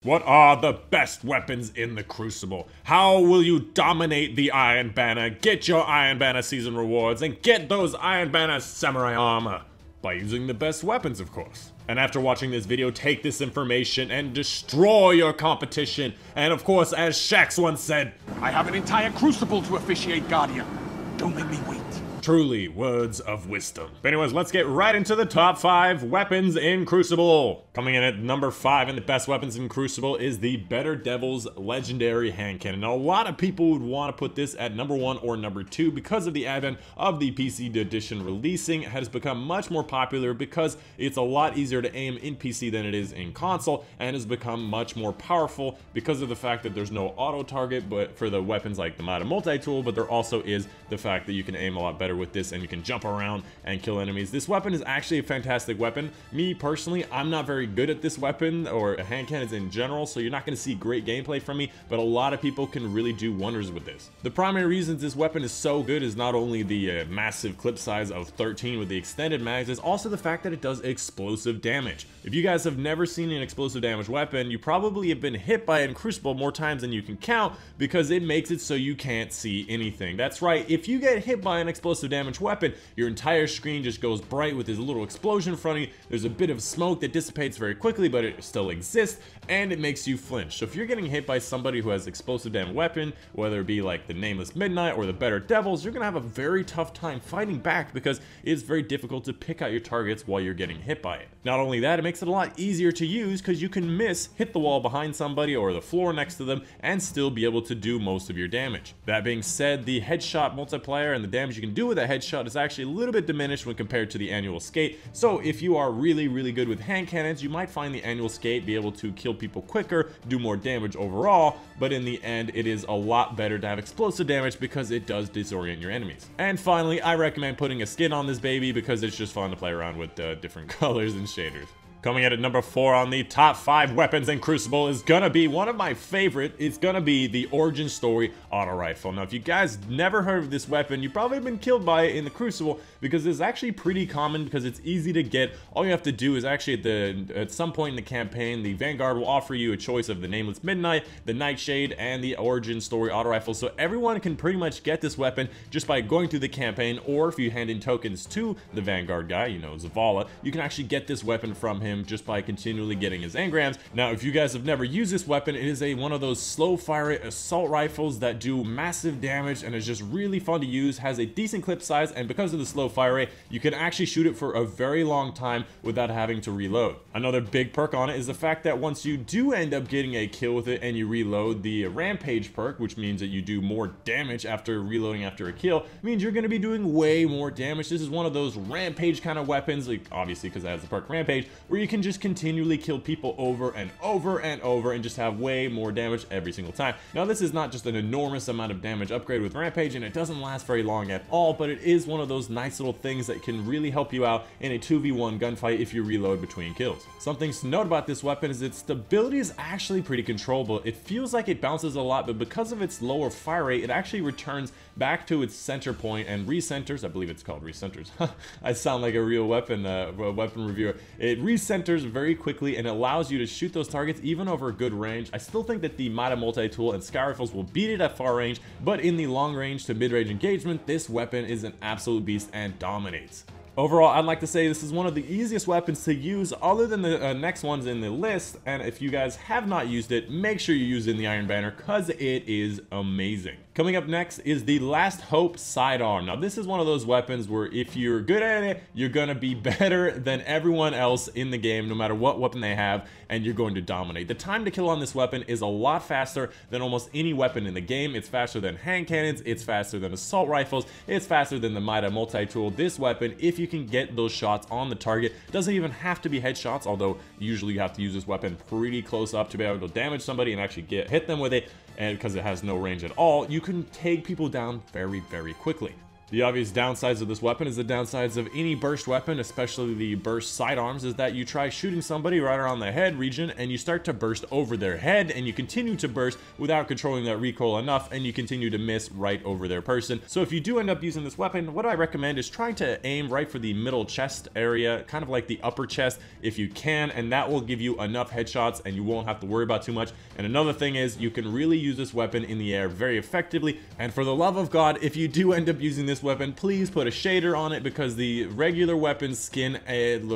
What are the best weapons in the Crucible? How will you dominate the Iron Banner, get your Iron Banner season rewards, and get those Iron Banner samurai armor? By using the best weapons, of course. And after watching this video, take this information and destroy your competition. And of course, as Shax once said, I have an entire Crucible to officiate, Guardian. Don't make me wait. Truly, words of wisdom. But anyways, let's get right into the top 5 weapons in Crucible. Coming in at number 5 in the best weapons in Crucible is the Better Devil's Legendary Hand Cannon. Now, a lot of people would want to put this at number 1 or number 2 because of the advent of the PC edition releasing. It has become much more popular because it's a lot easier to aim in PC than it is in console, and has become much more powerful because of the fact that there's no auto target but for the weapons like the MIDA multi-tool, but there also is the fact that you can aim a lot better with this and you can jump around and kill enemies. This weapon is actually a fantastic weapon. Me personally, I'm not very good at this weapon or hand cannons in general, so you're not going to see great gameplay from me, but a lot of people can really do wonders with this. The primary reasons this weapon is so good is not only the massive clip size of 13 with the extended mags, it's also the fact that it does explosive damage. If you guys have never seen an explosive damage weapon, you probably have been hit by it in Crucible more times than you can count because it makes it so you can't see anything. That's right, if you get hit by an explosive damage weapon, your entire screen just goes bright with this little explosion in front of you. There's a bit of smoke that dissipates very quickly, but it still exists, and it makes you flinch. So if you're getting hit by somebody who has explosive damage weapon, whether it be like the Nameless Midnight or the Better Devils, you're gonna have a very tough time fighting back because it's very difficult to pick out your targets while you're getting hit by it. Not only that, it makes it a lot easier to use because you can hit the wall behind somebody or the floor next to them and still be able to do most of your damage. That being said, the headshot multiplier and the damage you can do with that headshot is actually a little bit diminished when compared to the Annual Skate. So if you are really good with hand cannons, you might find the Annual Skate be able to kill people quicker, do more damage overall, but in the end it is a lot better to have explosive damage because it does disorient your enemies. And finally, I recommend putting a skin on this baby because it's just fun to play around with different colors and shaders. Coming in at number 4 on the top 5 weapons in Crucible is gonna be one of my favorite. It's gonna be the Origin Story Auto Rifle. Now, if you guys never heard of this weapon, you probably have been killed by it in the Crucible because it's actually pretty common because it's easy to get. All you have to do is actually at some point in the campaign, the Vanguard will offer you a choice of the Nameless Midnight, the Nightshade, and the Origin Story Auto Rifle. So everyone can pretty much get this weapon just by going through the campaign, or if you hand in tokens to the Vanguard guy, you know, Zavala, you can actually get this weapon from him just by continually getting his engrams. Now, if you guys have never used this weapon, it is one of those slow fire assault rifles that do massive damage and is just really fun to use, has a decent clip size, and because of the slow fire rate, you can actually shoot it for a very long time without having to reload. Another big perk on it is the fact that once you do end up getting a kill with it and you reload, the Rampage perk, which means that you do more damage after reloading after a kill, means you're going to be doing way more damage. This is one of those Rampage kind of weapons, like obviously because it has the perk Rampage, where you can just continually kill people over and over and over and just have way more damage every single time. Now, this is not just an enormous amount of damage upgrade with Rampage, and it doesn't last very long at all, but it is one of those nice little things that can really help you out in a 2v1 gunfight if you reload between kills. Something to note about this weapon is its stability is actually pretty controllable. It feels like it bounces a lot, but because of its lower fire rate, it actually returns back to its center point and recenters. I believe it's called recenters. I sound like a real weapon reviewer. It recenters very quickly and allows you to shoot those targets even over a good range. I still think that the MIDA multi-tool and Sky Rifles will beat it at far range, but in the long range to mid-range engagement, this weapon is an absolute beast and dominates. Overall, I'd like to say this is one of the easiest weapons to use other than the next ones in the list, and if you guys have not used it, make sure you use it in the Iron Banner because it is amazing. Coming up next is the Last Hope Sidearm. Now, this is one of those weapons where if you're good at it, you're going to be better than everyone else in the game, no matter what weapon they have, and you're going to dominate. The time to kill on this weapon is a lot faster than almost any weapon in the game. It's faster than hand cannons, it's faster than assault rifles, it's faster than the MIDA multi-tool. This weapon, if you can get those shots on the target, doesn't even have to be headshots, although usually you have to use this weapon pretty close up to be able to damage somebody and actually hit them with it, and because it has no range at all, you can take people down very quickly. The obvious downsides of this weapon is the downsides of any burst weapon, especially the burst sidearms, is that you try shooting somebody right around the head region and you start to burst over their head and you continue to burst without controlling that recoil enough and you continue to miss right over their person. So if you do end up using this weapon, what I recommend is trying to aim right for the middle chest area, kind of like the upper chest if you can, and that will give you enough headshots and you won't have to worry about too much. And another thing is you can really use this weapon in the air very effectively, and for the love of God, if you do end up using this weapon, please put a shader on it, because the regular weapon skin, it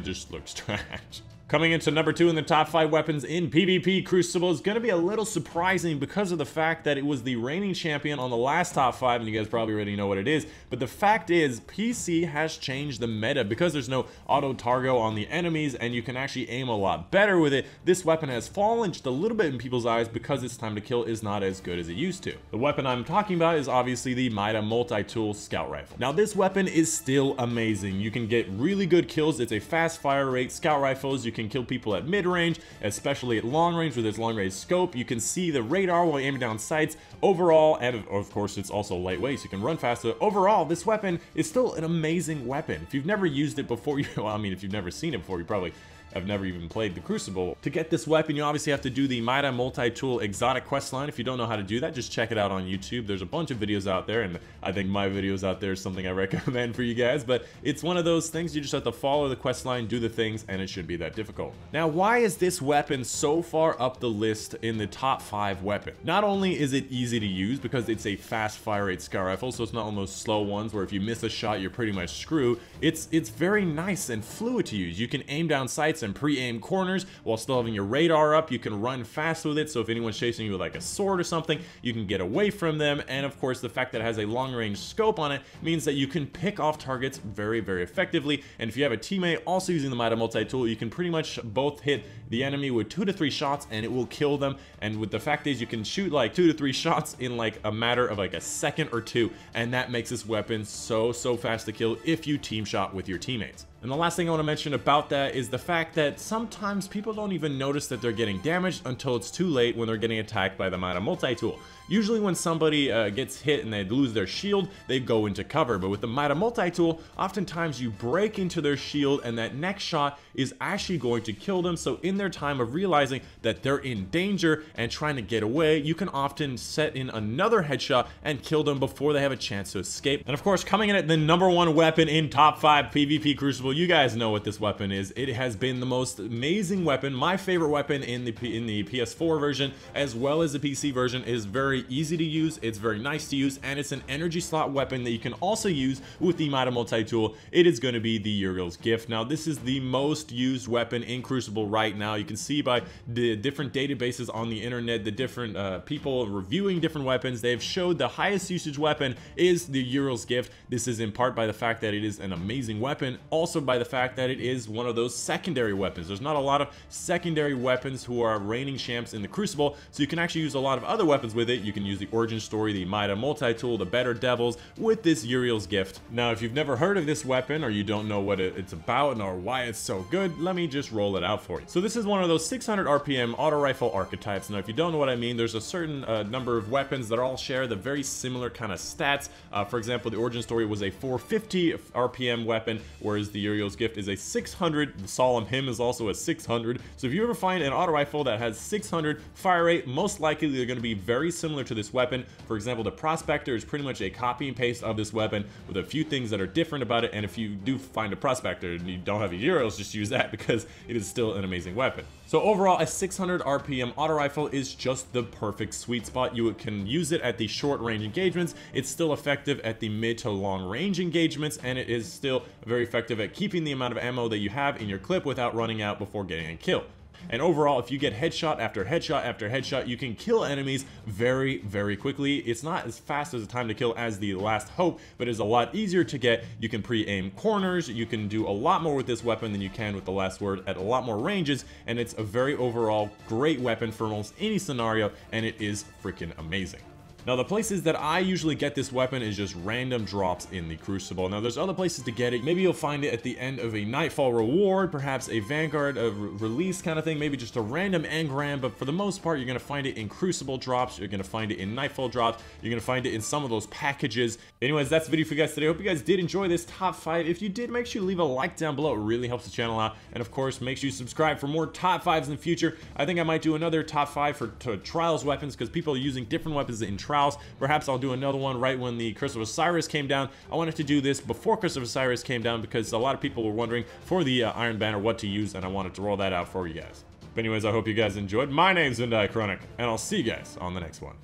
just looks trash. Coming into number 2 in the top 5 weapons in PvP, Crucible is going to be a little surprising because of the fact that it was the reigning champion on the last top 5, and you guys probably already know what it is. But the fact is, PC has changed the meta because there's no auto target on the enemies, and you can actually aim a lot better with it. This weapon has fallen just a little bit in people's eyes because its time to kill is not as good as it used to. The weapon I'm talking about is obviously the MIDA multi-tool scout rifle. Now, this weapon is still amazing. You can get really good kills. It's a fast fire rate. Scout rifles, you can kill people at mid-range, especially at long range with its long-range scope. You can see the radar while aiming down sights. Overall, and of course it's also lightweight, so you can run faster. Overall, this weapon is still an amazing weapon. If you've never used it before, well, I mean, if you've never seen it before, you probably have never even played the Crucible. To get this weapon, you obviously have to do the MIDA multi-tool exotic questline. If you don't know how to do that, just check it out on YouTube. There's a bunch of videos out there, and I think my videos out there is something I recommend for you guys, but it's one of those things you just have to follow the questline, do the things, and it should be that difficult. Now, why is this weapon so far up the list in the top 5 weapon? Not only is it easy to use because it's a fast fire rate scout rifle, so it's not one of those slow ones where if you miss a shot, you're pretty much screwed. It's very nice and fluid to use. You can aim down sights and pre-aim corners while still having your radar up. You can run fast with it, so if anyone's chasing you with like a sword or something, you can get away from them. And of course, the fact that it has a long-range scope on it means that you can pick off targets very, very effectively. And if you have a teammate also using the MIDA multi-tool, you can pretty much both hit the enemy with 2 to 3 shots and it will kill them. And with the fact is, you can shoot like 2 to 3 shots in like a matter of like a second or 2, and that makes this weapon so fast to kill if you team shot with your teammates. And the last thing I want to mention about that is the fact that sometimes people don't even notice that they're getting damaged until it's too late when they're getting attacked by the MIDA multi-tool. Usually when somebody gets hit and they lose their shield, they go into cover. But with the MIDA multi-tool, oftentimes you break into their shield and that next shot is actually going to kill them. So in their time of realizing that they're in danger and trying to get away, you can often set in another headshot and kill them before they have a chance to escape. And of course, coming in at the number 1 weapon in top 5 PvP Crucible, you guys know what this weapon is. It has been the most amazing weapon. My favorite weapon in the PS4 version as well as the PC version. Is very easy to use, it's very nice to use, and it's an energy slot weapon that you can also use with the MIDA multi-tool. It is going to be the Uriel's Gift. Now, this is the most used weapon in Crucible right now. You can see by the different databases on the internet, the different people reviewing different weapons, they've showed the highest usage weapon is the Uriel's Gift. This is in part by the fact that it is an amazing weapon, also by the fact that it is one of those secondary weapons. There's not a lot of secondary weapons who are reigning champs in the Crucible, so you can actually use a lot of other weapons with it. You can use the origin story, the MIDA multi-tool, the better devils with this Uriel's Gift. Now, if you've never heard of this weapon or you don't know what it's about or why it's so good, let me just roll it out for you. So this is one of those 600 RPM auto rifle archetypes. Now, if you don't know what I mean, there's a certain number of weapons that all share the very similar kind of stats. For example, the origin story was a 450 RPM weapon, whereas the Uriel's Gift is a 600. The Solemn Hymn is also a 600. So if you ever find an auto rifle that has 600 fire rate, most likely they're going to be very similar to this weapon. For example, the Prospector is pretty much a copy and paste of this weapon with a few things that are different about it. And if you do find a Prospector and you don't have a Uriel's, just use that because it is still an amazing weapon. So overall, a 600 RPM auto rifle is just the perfect sweet spot. You can use it at the short range engagements. It's still effective at the mid to long range engagements, and it is still very effective at keeping the amount of ammo that you have in your clip without running out before getting a kill. And overall, if you get headshot after headshot after headshot, you can kill enemies very, very quickly. It's not as fast as the time to kill as the Last Hope, but it's a lot easier to get. You can pre-aim corners. You can do a lot more with this weapon than you can with the Last Word at a lot more ranges, and it's a very overall great weapon for almost any scenario, and it is freaking amazing. Now, the places that I usually get this weapon is just random drops in the Crucible. Now, there's other places to get it. Maybe you'll find it at the end of a Nightfall reward, perhaps a Vanguard release kind of thing, maybe just a random engram, but for the most part, you're going to find it in Crucible drops, you're going to find it in Nightfall drops, you're going to find it in some of those packages. Anyways, that's the video for you guys today. I hope you guys did enjoy this top 5. If you did, make sure you leave a like down below. It really helps the channel out. And of course, make sure you subscribe for more top 5s in the future. I think I might do another top 5 for Trials weapons, because people are using different weapons in Trials. Perhaps I'll do another one right when the Curse of Osiris came down. I wanted to do this before Curse of Osiris came down because a lot of people were wondering for the Iron Banner what to use, and I wanted to roll that out for you guys. But anyways, I hope you guys enjoyed. My name's Untitled Chapter, and I'll see you guys on the next one.